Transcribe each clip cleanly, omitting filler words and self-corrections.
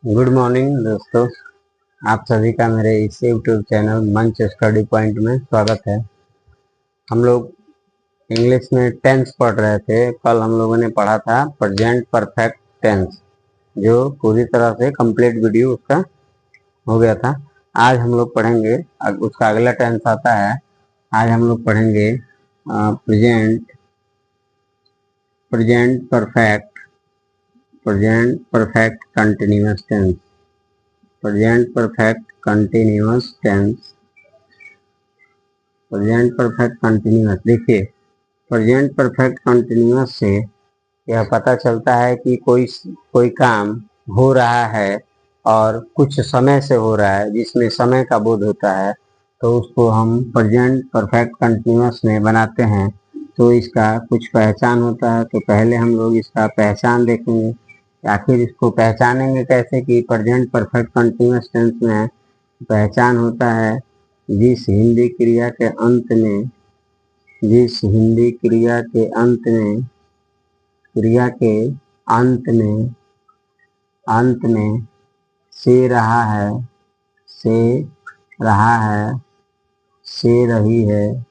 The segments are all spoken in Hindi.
गुड मॉर्निंग दोस्तों। आप सभी का मेरे इस यूट्यूब चैनल मंच स्टडी पॉइंट में स्वागत है। हम लोग इंग्लिश में टेंस पढ़ रहे थे। कल हम लोगों ने पढ़ा था प्रेजेंट परफेक्ट टेंस, जो पूरी तरह से कंप्लीट वीडियो उसका हो गया था। आज हम लोग पढ़ेंगे, उसका अगला टेंस आता है। आज हम लोग पढ़ेंगे present present perfect continuous tense. Present perfect continuous tense. Present perfect continuous, देखिए प्रेजेंट परफेक्ट कंटिन्यूअस से यह पता चलता है कि कोई काम हो रहा है और कुछ समय से हो रहा है, जिसमें समय का बोध होता है, तो उसको हम प्रेजेंट परफेक्ट कंटिन्यूअस में बनाते हैं। तो इसका कुछ पहचान होता है। तो पहले हम लोग इसका पहचान देखेंगे। आखिर इसको पहचानेंगे कैसे कि प्रेजेंट परफेक्ट कंटिन्यूअस टेंस में पहचान होता है जिस हिंदी क्रिया के अंत में अंत में से रहा है, से रहा है, से रही है,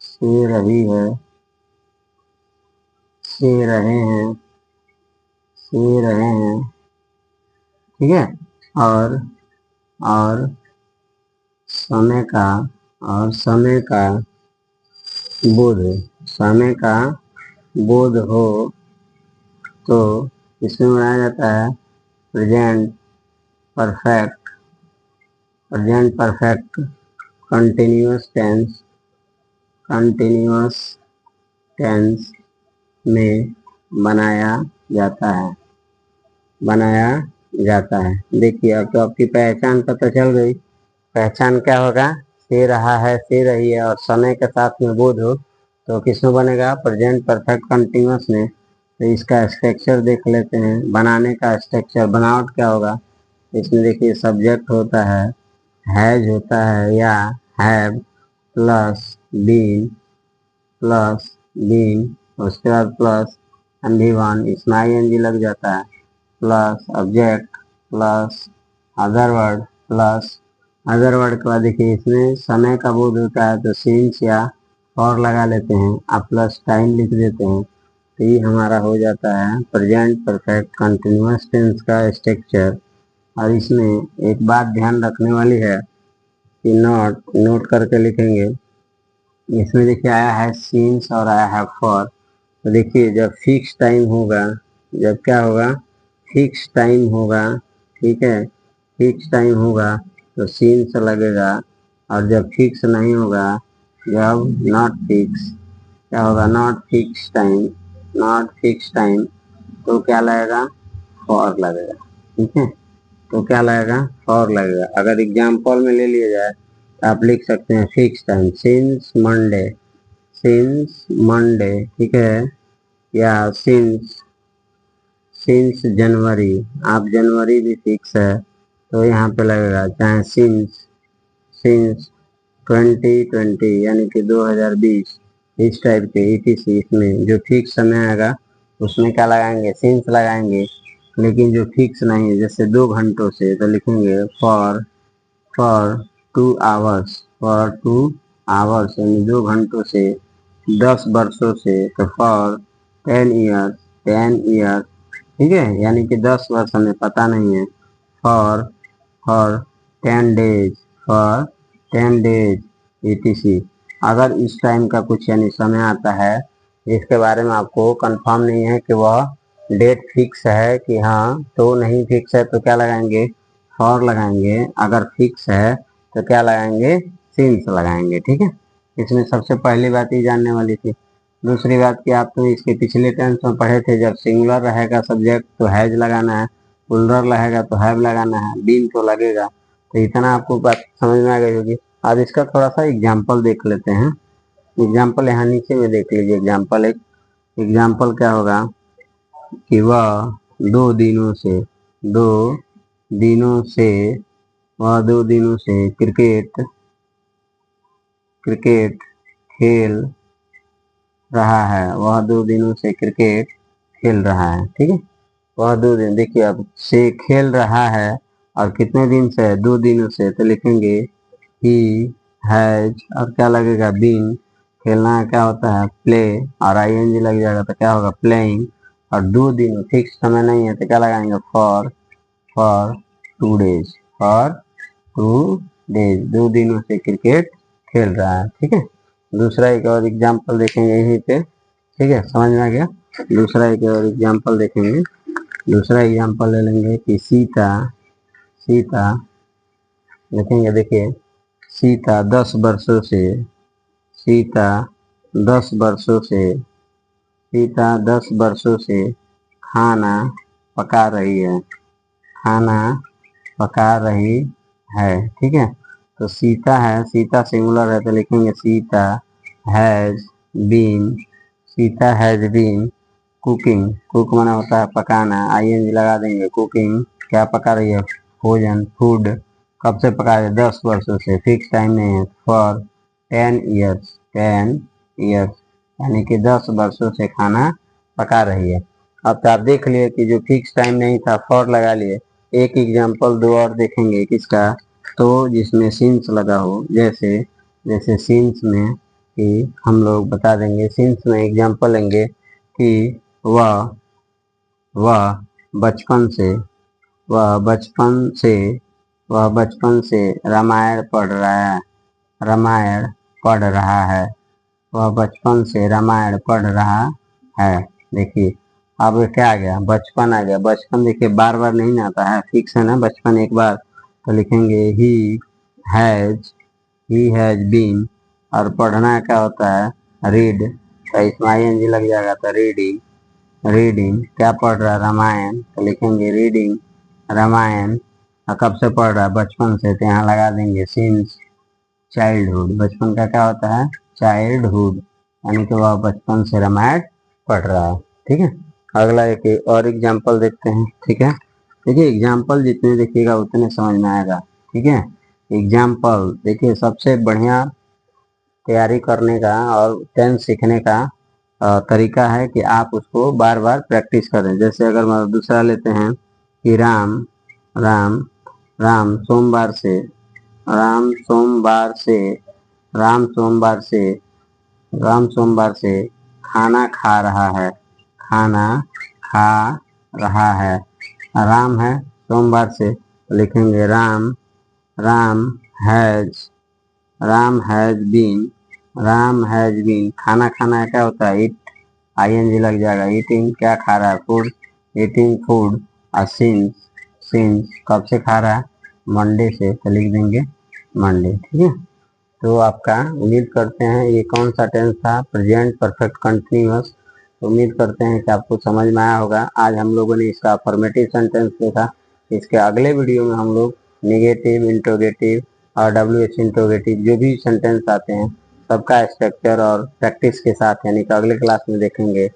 से रही है, से रहे हैं, से रहे हैं, ठीक है। और समय का बोध हो तो इसमें बनाया जाता है प्रेजेंट परफेक्ट कंटिन्यूअस टेंस में बनाया जाता है। देखिए अब तो आपकी पहचान पता चल गई। पहचान क्या होगा? से रहा है, से रही है और समय के साथ में बोध हो तो किसमें बनेगा? प्रेजेंट परफेक्ट कंटिन्यूअस में। तो इसका स्ट्रक्चर देख लेते हैं। बनाने का स्ट्रक्चर, बनावट क्या होगा? इसमें देखिए सब्जेक्ट होता है, हैज होता है या हैव प्लस बीन, उसके बाद प्लस एनवी1, इसमें आईएनजी लग जाता है, plus object plus other word के बाद देखिए इसमें समय का बोध होता है तो सिंस या और लगा लेते हैं, आप प्लस टाइम लिख देते हैं। तो ये हमारा हो जाता है प्रेजेंट परफेक्ट कंटिन्यूअस टेंस का स्ट्रक्चर। और इसमें एक बात ध्यान रखने वाली है कि नोट करके लिखेंगे। इसमें देखिए आया है सिंस और आया है फॉर। तो देखिए जब फिक्स टाइम होगा, जब क्या होगा? फिक्स टाइम होगा, ठीक है। फिक्स टाइम होगा तो सिंस लगेगा। और जब फिक्स नहीं होगा, जब नॉट फिक्स, क्या होगा? नॉट फिक्स टाइम, तो क्या लगेगा? फॉर लगेगा, ठीक है। तो क्या लगेगा? फॉर लगेगा। अगर एग्जाम्पल में ले लिया जाए तो आप लिख सकते हैं फिक्स टाइम सिंस मंडे, ठीक है। या सिंस जनवरी, आप जनवरी भी फिक्स है तो यहाँ पे लगेगा। चाहे सिंस 2020 यानी कि 2020, इस टाइप के ETC, इसमें जो फिक्स समय आएगा उसमें क्या लगाएंगे? सिंस लगाएंगे। लेकिन जो फिक्स नहीं है, जैसे 2 घंटों से, तो लिखेंगे फॉर 2 आवर्स यानी 2 घंटों से, 10 वर्षों से, तो फॉर 10 ईयर्स, ठीक है। यानी कि 10 वर्ष हमें पता नहीं है। For 10 days ETC। अगर इस टाइम का कुछ यानी समय आता है जिसके बारे में आपको कंफर्म नहीं है कि वह डेट फिक्स है कि हाँ, तो नहीं फिक्स है, तो क्या लगाएंगे? फॉर लगाएंगे। अगर फिक्स है तो क्या लगाएंगे? सिंस लगाएंगे, ठीक है। इसमें सबसे पहली बात ये जानने वाली थी। दूसरी बात कि आप तो इसके पिछले टेंस में पढ़े थे, जब सिंगुलर रहेगा सब्जेक्ट तो हैज लगाना है, प्लूरल रहेगा तो हैव लगाना है, बीन तो लगेगा। तो इतना आपको बात समझ में आ गई होगी। अब इसका थोड़ा सा एग्जाम्पल देख लेते हैं। एग्जाम्पल यहाँ नीचे में देख लीजिए। एग्जाम्पल क्या होगा कि वह 2 दिनों से दो दिनों से वह 2 दिनों से क्रिकेट खेल रहा है। वह 2 दिनों से क्रिकेट खेल रहा है, ठीक है। वह 2 दिन, देखिए अब से खेल रहा है और कितने दिन से है, 2 दिनों से, तो लिखेंगे ही हैज और क्या लगेगा बीन, खेलना क्या होता है प्ले, और आईएनजी लग जाएगा तो क्या होगा प्लेइंग, और 2 दिन फिक्स समय नहीं है तो क्या लगाएंगे फॉर 2 डेज, फॉर 2 डेज, 2 दिनों से क्रिकेट खेल रहा है। ठीक है, दूसरा एक और एग्जाम्पल देखेंगे यहीं पे। ठीक है, समझ में आ गया। दूसरा एक और एग्जाम्पल देखेंगे। दूसरा एग्जाम्पल ले लेंगे कि सीता सीता देखेंगे, देखिए सीता 10 वर्षों से सीता 10 वर्षों से सीता 10 वर्षों से खाना पका रही है, खाना पका रही है। ठीक है, तो सीता है, सीता सिंगुलर है तो लिखेंगे has been Sita has been cooking, cook माना होता है पकाना, आईएनजी लगा देंगे, कुकिंग क्या पका रही है भोजन, फूड, कब से पका रही है 10 वर्षों से, फिक्स टाइम नहीं है, फॉर 10 ईयर्स, 10 ईयर्स यानी कि 10 वर्षों से खाना पका रही है। अब तो आप देख लिए कि जो फिक्स टाइम नहीं था फॉर लगा लिए। एक एग्जाम्पल दो और देखेंगे किसका, तो जिसमें सिंस लगा हो, जैसे जैसे सिंस में कि हम लोग बता देंगे, सिंस में एग्जाम्पल लेंगे कि वह वह बचपन से वह बचपन से वह बचपन से रामायण पढ़ रहा है, रामायण पढ़ रहा है, वह बचपन से रामायण पढ़ रहा है। देखिए अब क्या आ गया, बचपन आ गया। बचपन देखिए बार बार नहीं ना आता है, फिक्स है ना बचपन एक बार, तो लिखेंगे हैज ही हैज बीन, और पढ़ना क्या होता है रीड, तो इसमें आईएनजी लग जाएगा तो रीडिंग, रीडिंग क्या पढ़ रहा है रामायण, तो लिखेंगे रीडिंग रामायण, और कब से पढ़ रहा है बचपन से, तो यहाँ लगा देंगे सिंस चाइल्डहुड, बचपन का क्या होता है चाइल्डहुड, यानी कि वह बचपन से रामायण पढ़ रहा है। ठीक है, अगला एक और एग्जाम्पल देखते हैं। ठीक है, देखिए एग्जाम्पल जितने देखिएगा उतने समझ में आएगा। ठीक है, एग्जाम्पल देखिए सबसे बढ़िया तैयारी करने का और टेंस सीखने का तरीका है कि आप उसको बार बार प्रैक्टिस करें। जैसे अगर मतलब दूसरा लेते हैं कि राम राम राम सोमवार से राम सोमवार से राम सोमवार से राम सोमवार से खाना खा रहा है, खाना खा रहा है। राम है सोमवार से, लिखेंगे Ram Ram has Ram has been Ram has been, खाना खाना क्या होता है ईट, आईएनजी लग जाएगा, ईटिंग क्या खा रहा है फूड, ईटिंग फूड, और सिंस सिंस कब से खा रहा है मंडे से, तो लिख देंगे मंडे। ठीक है, तो आपका उम्मीद करते हैं ये कौन सा टेंस था प्रेजेंट परफेक्ट कंटिन्यूअस, उम्मीद करते हैं कि आपको समझ में आया होगा। आज हम लोगों ने इसका अफर्मेटिव सेंटेंस देखा। इसके अगले वीडियो में हम लोग निगेटिव, इंट्रोगेटिव और डब्ल्यूएच इंट्रोगेटिव जो भी सेंटेंस आते हैं सबका स्ट्रक्चर और प्रैक्टिस के साथ यानी कि अगले क्लास में देखेंगे।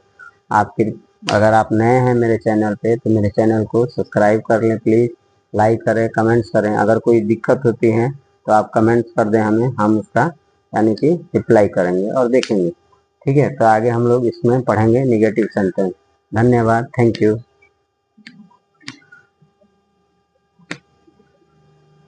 आप फिर अगर आप नए हैं मेरे चैनल पे तो मेरे चैनल को सब्सक्राइब कर लें प्लीज़, लाइक करें, कमेंट्स करें, अगर कोई दिक्कत होती है तो आप कमेंट्स कर दें हमें, हम उसका यानी कि रिप्लाई करेंगे और देखेंगे। ठीक है, तो आगे हम लोग इसमें पढ़ेंगे निगेटिव सेंटेंस। धन्यवाद, थैंक यू।